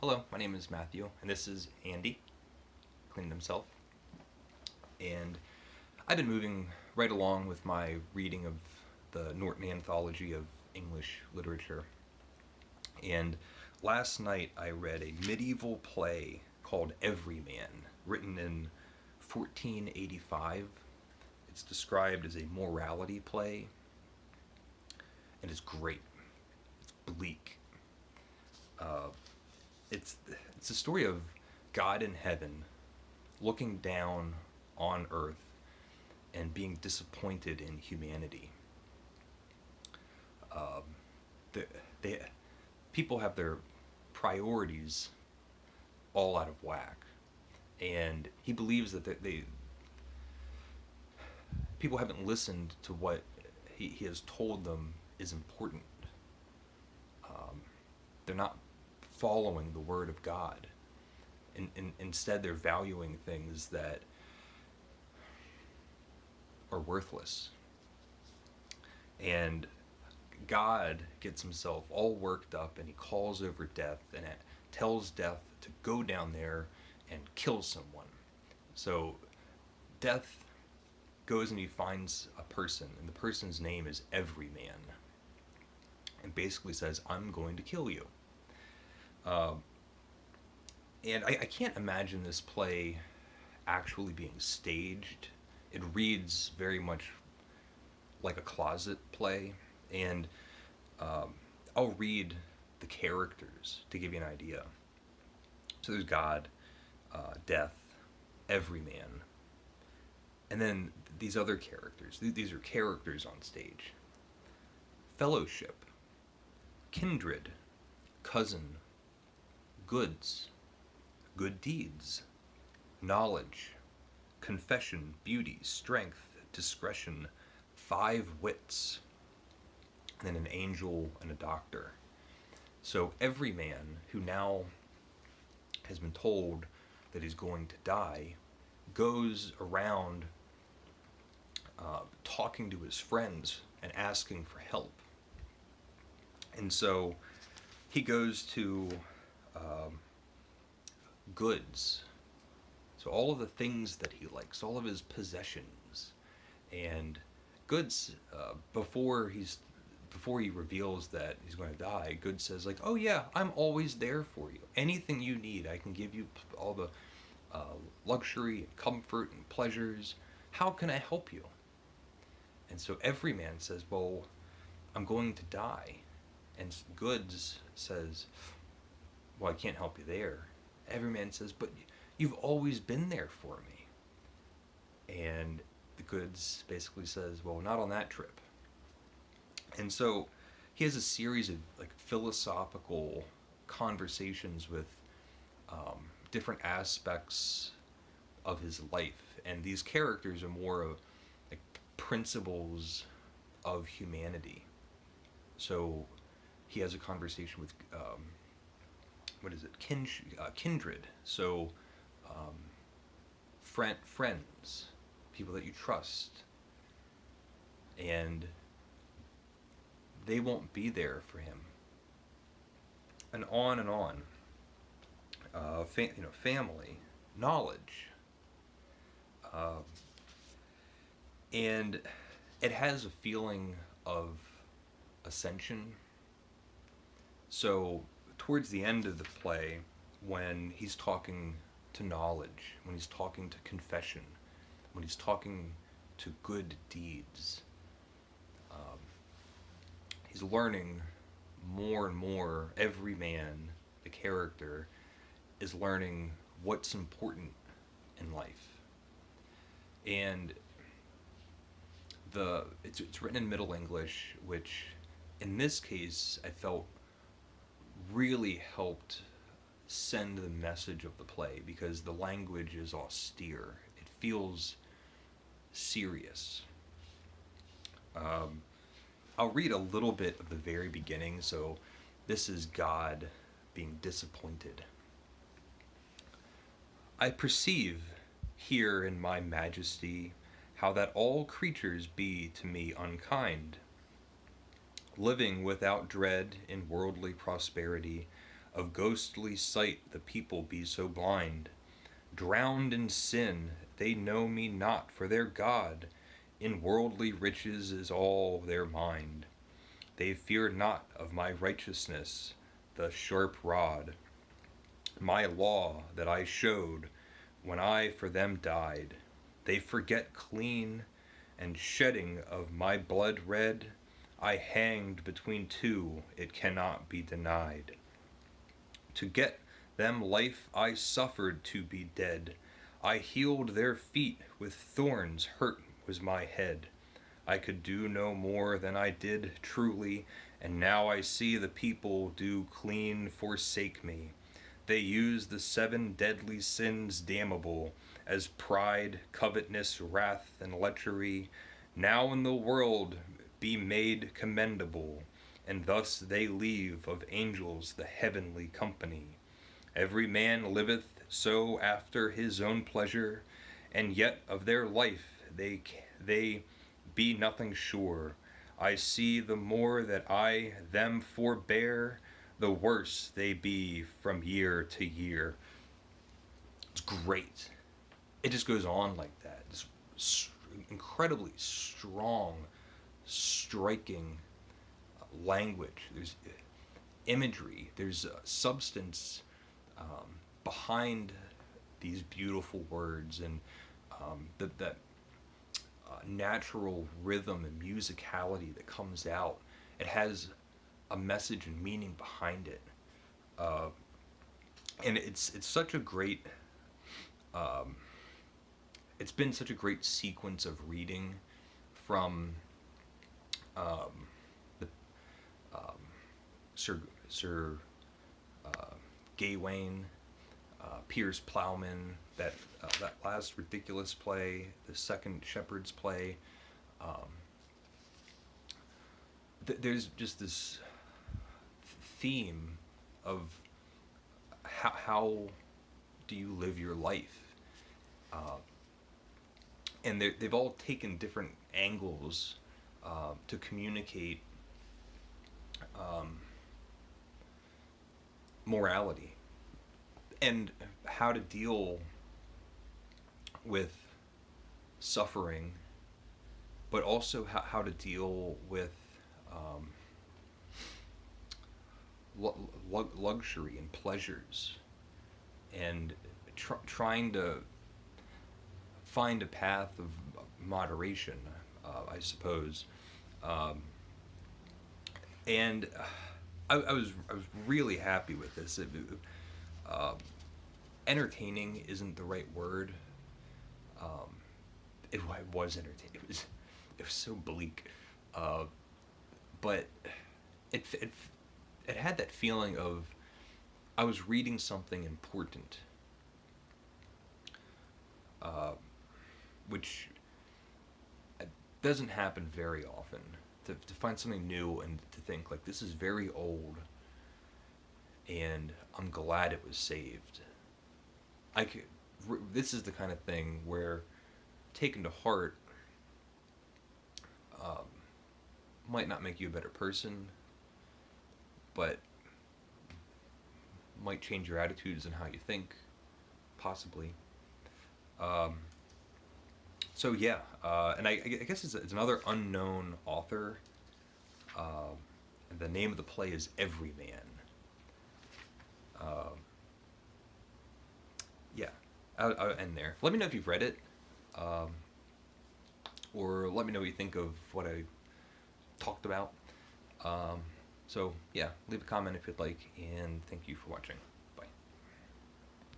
Hello, my name is Matthew, and this is Andy, cleaning himself. And I've been moving right along with my reading of the Norton Anthology of English Literature. And last night I read a medieval play called Everyman, written in 1485. It's described as a morality play, and it's great. It's bleak. Uh, it's it's a story of God in heaven looking down on earth and being disappointed in humanity. Um, the, they, People have their priorities all out of whack, and he believes that people haven't listened to what he has told them is important. Um, they're not following the word of God. Instead, they're valuing things that are worthless. And God gets himself all worked up and he calls over death and it tells death to go down there and kill someone. So death goes and he finds a person, and the person's name is Everyman, and basically says, I'm going to kill you. Um, and I can't imagine this play actually being staged. It reads very much like a closet play, and I'll read the characters to give you an idea. So there's God, death, Everyman, and then these other characters. These are characters on stage: fellowship, kindred, cousin, goods, good deeds, knowledge, confession, beauty, strength, discretion, five wits, and then an angel and a doctor. So every man who now has been told that he's going to die goes around talking to his friends and asking for help. And so he goes to um, goods. So all of the things that he likes, all of his possessions, and goods. Before he reveals that he's going to die, Goods says like, "Oh yeah, I'm always there for you. Anything you need, I can give you all the luxury and comfort and pleasures. How can I help you?" And so every man says, "Well, I'm going to die." And Goods says, "Well, I can't help you there." Every man says, "But you've always been there for me." And the Goods basically says, "Well, not on that trip." And so he has a series of like philosophical conversations with different aspects of his life, and these characters are more of like principles of humanity. So he has a conversation with what is it, kindred. So um, friends, people that you trust, and they won't be there for him, and on and on. Family, knowledge, um, and it has a feeling of ascension. So towards the end of the play, when he's talking to knowledge, when he's talking to confession, when he's talking to good deeds, um, he's learning more and more. Every man, the character, is learning what's important in life. And it's written in Middle English, which in this case I felt really helped send the message of the play, because the language is austere. It feels serious. Um, I'll read a little bit of the very beginning. So this is God being disappointed. I perceive here in my majesty how that all creatures be to me unkind. Living without dread in worldly prosperity, Of ghostly sight the people be so blind. Drowned in sin, they know me not for their God. In worldly riches is all their mind. They fear not of my righteousness, the sharp rod, my law that I showed when I for them died. They forget clean, and shedding of my blood red, I hanged between two, it cannot be denied. To get them life I suffered to be dead. I healed their feet with thorns, hurt was my head. I could do no more than I did truly, and now I see the people do clean forsake me. They use the 7 deadly sins damnable, as pride, covetousness, wrath, and lechery, now in the world be made commendable, and thus they leave of angels the heavenly company. Every man liveth so after his own pleasure, and yet of their life they be nothing sure. I see the more that I them forbear, the worse they be from year to year. It's great. It just goes on like that. It's incredibly strong, striking language. There's imagery. There's substance behind these beautiful words, and that natural rhythm and musicality that comes out. It has a message and meaning behind it, and it's such a great. It's been such a great sequence of reading from the Sir Gawain, Piers Plowman, that last ridiculous play, the second Shepherd's play. Um, there's just this theme of how do you live your life, and they've all taken different angles to communicate morality and how to deal with suffering, but also how to deal with luxury and pleasures, and trying to find a path of moderation, I suppose. And I was really happy with this. Entertaining isn't the right word. It was entertaining. It was so bleak, but it had that feeling of I was reading something important, which doesn't happen very often. To find something new and to think like this is very old, and I'm glad it was saved. This is the kind of thing where, taken to heart, might not make you a better person, but might change your attitudes and how you think, possibly. So yeah, and I guess it's another unknown author. The name of the play is Everyman. Yeah, I'll end there. Let me know if you've read it, or let me know what you think of what I talked about. So yeah, leave a comment if you'd like, and thank you for watching.